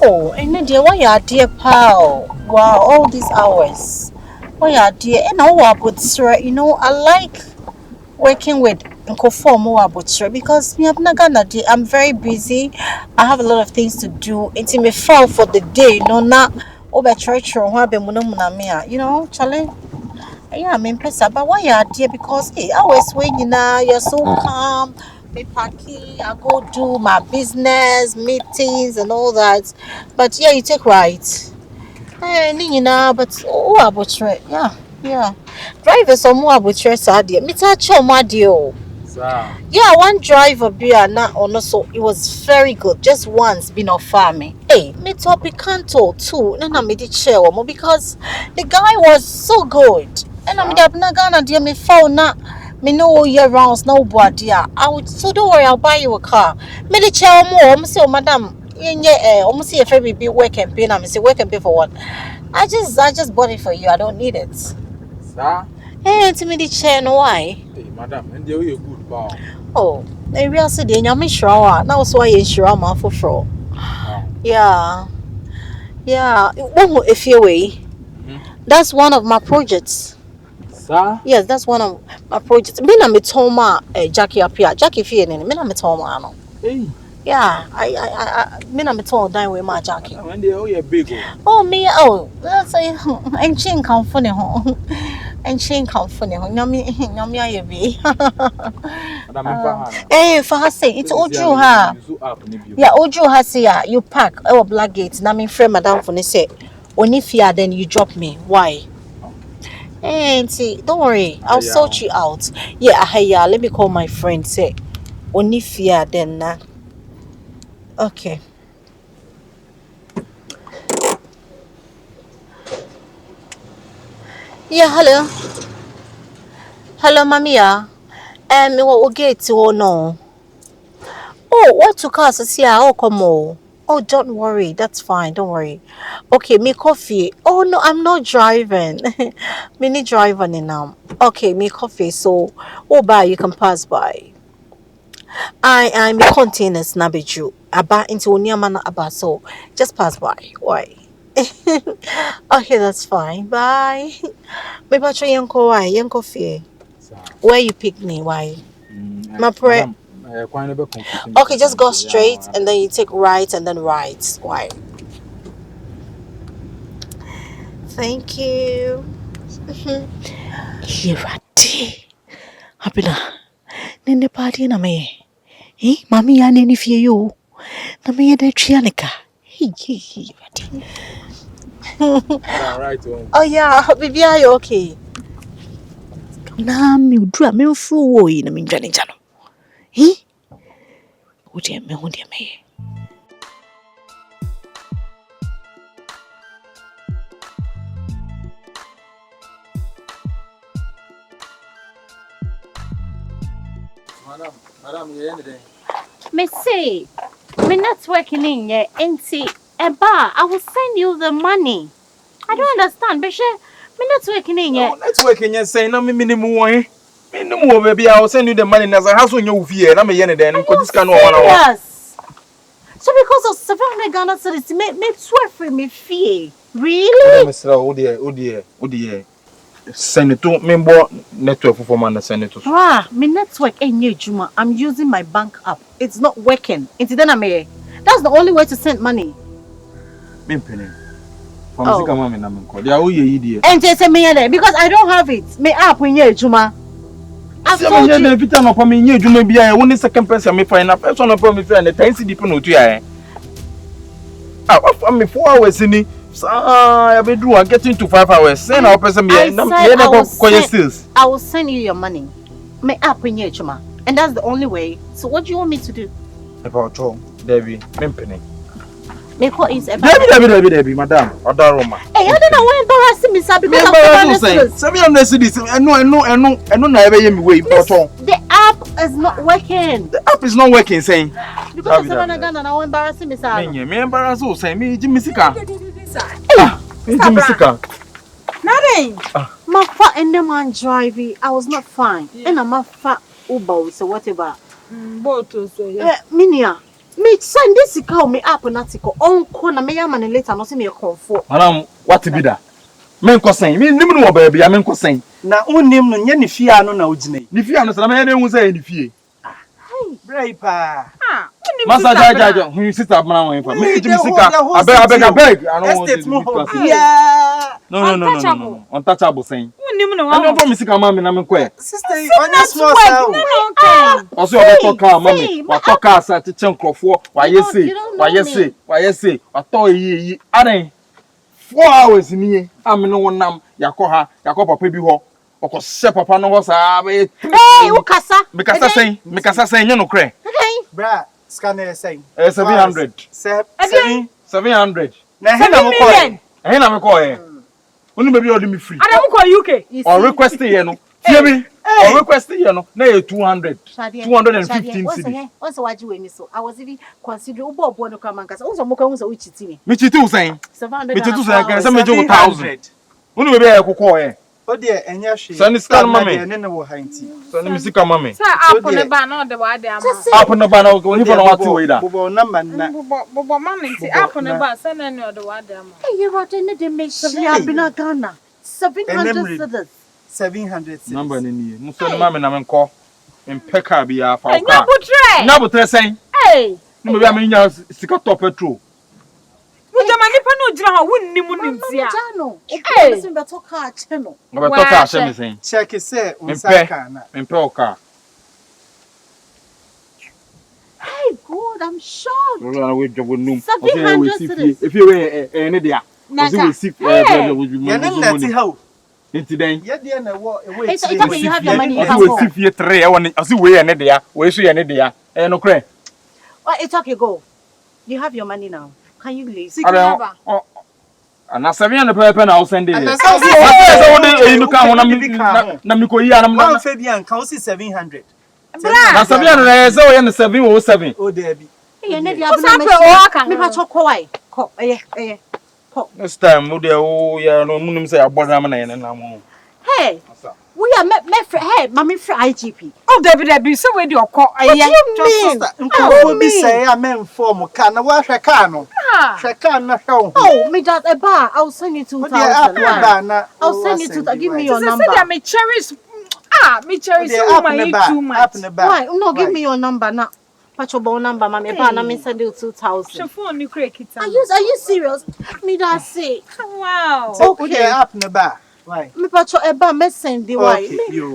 Oh, and dear, why are dear pal? Wow, all these hours. Why are dear? And now about sir, I like working with Nkofo more about sir because me Abena Ghana I'm very busy. I have a lot of things to do. It's me fall for the day. No, na over church or what be munamuna challenge. Yeah, I'm impressed. But why are dear? Because hours when you're so calm. Me party, I go do my business, meetings and all that. But yeah, you take right. But about yeah, yeah. Drivers are more about sadly. Me touch on my deal. Sir. Yeah, one driver beer not on so it was very good. Just once been off farming. Hey, me to Picanto too. Then I made it share one because the guy was so good. And I'm not gonna dear me phone not me no year rounds no board dear. I would so don't worry, I'll buy you a car. Me the chair more, say madam. Yeah, almost see if every be work and pay. I'm say work and pay for what? I just bought it for you. I don't need it. Sir. Hey, to me the chair no why? Hey, madam, and you a good bow. Oh, maybe I said in your shower. That was why you sure I'm for fraud. Yeah, yeah. If you way, that's one of my projects. Sir? Yes, that's one of my projects. Me na me toma Jackie up here. Jackie fee ni me na me toma no. Hey. Yeah, me na me toma dine with my Jackie. When they oh big. That's a and chin come funny ho. And chin come funny ho. Nyami aye bi. Eh, for her say it's Oju ha. Yeah, Oju ha say you pack our black gate. Na me friend madam for say only fear then you drop me. Why? Eh, see, don't worry. I'll sort you out. Yeah, let me call my friend say only fear then na. Okay. Yeah, hello. Hello, Mamia. What gate oh no. Oh, what took us to see? Oh, come on. Oh, don't worry. That's fine. Don't worry. Okay, me coffee. Oh no, I'm not driving. Me need driving now. Okay, me coffee. So, oh, bye. You can pass by. I'm containers na beju. Aba into Onyamana Aba. So, just pass by. Why? Okay, that's fine. Bye. Me patrol yanko why yanko fee. Where you pick me? Why? My prayer. Okay, just go straight and then you take right and then right. Why? Thank you. Irati. Abena. Nene party na me. Mami ya nene fie yo. Na me ya de trianika. Irati. Right. Oh yeah, baby, are you okay? Na mi udra me ufru wo yi na mi njane jano. Udi me. Madam, you anything? Me say, me not working in yet. Auntie, Eba, I will send you the money. I don't understand, but me not working in yet. Let's work in your saying, no, minimum one. Minimum, maybe I'll send you the money as a house on your fear. And I'm a yen then, because this can one hour. Yes. So because of 700 Ghana cedis, me swear for me fee. Really? Mr. Oh dear. Send it to me, network for man. Send it to. Ah, my network ain't new, Juma. I'm using my bank app. It's not working. It's then that's the only way to send money. Me penny. From Zika Mammy Namanco. They are all your idiot. And just me because I don't have it. My app when you Juma. I've told you. Every time I come in here, you may be a only second person. Me find a person upon me friend. The time see depend on you. Ah, me 4 hours in it. I be do. I get into 5 hours. Send our person me. I will send you your money. My app when you Juma. And that's the only way. So what do you want me to do? About all, Debbie, Pimpany. Me call is Debbie, madam, Odaroma. Hey, I don't know why embarrassing me, sir, because I'm some of this. I know, never hear me wait. The app is not working. The app is not working, saying. Because I'm gonna now embarrassing me, sir. Me embarrass you, say me, Jimmy Sika. Jimmy Sika. Nothing. My fat and the man driving, I was not fine. And I'm a fat Uber, so whatever. Both say Minia. Me send this call me up on article. Uncle na me yaman later no see me comfort. Madam, what be that? Men ko sen. Me nim no baby, men ko sen. Na unnim no nye ne fie ano na ugine. Ni fie ano se na me hu say ni fie. Brai pa. Masa jaja, hu sister abana won fa. Me jimi sika. Abeg. I don't want to. Yeah. No. Untouchable sen. Unnim no. I don't want me sika mama na me ko. Sister, on your small sound. Also obeto car mama. Wa to car sa teche nkrofo. Wa yese. Wa to yi. Aden. 4 hours ni am no wonam yakoha papa bi ho okose papa no ho sa be Hey, ukasa. Me kasa sen nye no kre Bra, scanner saying 700 700 na he na mo call. eh na me call eh onu be bi order me free Adam ko UK. or request here no fear me or request here no na 200 215 cedi Once waji we ni so I was even considering obo no kama nkasa once mo ka once we chiti ni me chiti usain 700 me chiti usain kan say me jo 1000 onu be bi e kokko eh O de enye hwe. Sani scan mama. Ne ne wo hanti. Sani mi sika mama. Say app ne ba na de wa de ama. App no ba na oni for na wati we da. Bobo number na. Bobo man nti app ne ba say na ne de wa de ama. Hey, you are in the make Abena Ghana 700 cedis 700 cedis. Number ni ni so ni mama na me nko mpeka bi ya fa Nya ka butre. na butre sen Hey. ni me bi am nya sika top petrol Mujama nipa no gira ha wonnim nimtia. Jano o person be to car cheno no be to ka she me sen Check say unsaka na. mpe o ka Hey God, I'm shocked. no na we jobo num 700 cedis. if you we ni dia o si we sip Ye ne nati ha o. nti den Ye de na wo we. Hey, so it's okay, you have your money, you o can si we go. sip ye 3 e won o si we ye ne dia we so ye ne dia no kre Oh, it's okay, go. You have your money now. Can you leave? na 700 pepe na o send it Na so we no ka ho na mi ko yi anam na fa bi an ka o si 700. na 700 na say o ye 707 O de bi. Hey, ne dia me pa choko wai. Ko, eh. Ko. this time o de o ya no munim say abodam na ye na mo Hey. We are me hey, mommy for IGP. Oh David so we de okọ What do you mean? Nko bi say a men form ka na wa hwe ka no. Hwe ka na hwe Oh, me that a bar. I'll send you 2,000. I'll send you 2,000. Give me your number. Say me cherish me cherish my too much. Why? No, give me your number now. Pachobo number, mommy. Ba na me send you 2,000. Your phone ni create it. Are you serious? Me that say. Wow. Okay, app na ba. Why? Me pacho eba me send the why.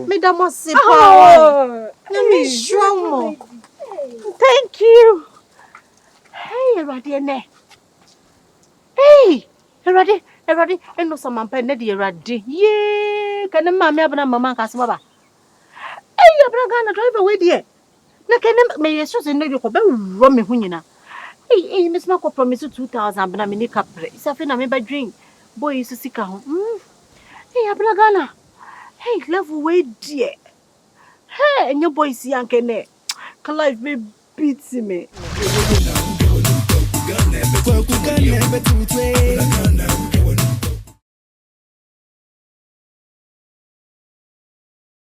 Me da mo se pa. Oh. Me strong mo. Thank you. Hey, Erade ne. Hey, Erade, eno so mampa ne de Erade. Ye, kana ma me abana mama nka se baba. Hey, Abena Ghana driver we de. Na kana me yeso se ne de ko be ro me hu nyina. Hey, me sma ko promise 2,000 bana me ni kapre. Isafe na me ba drink. Boy isu sika ho. Hey, Abena Ghana. Hey, level way dear. Hey, and your boys young can life may beat me.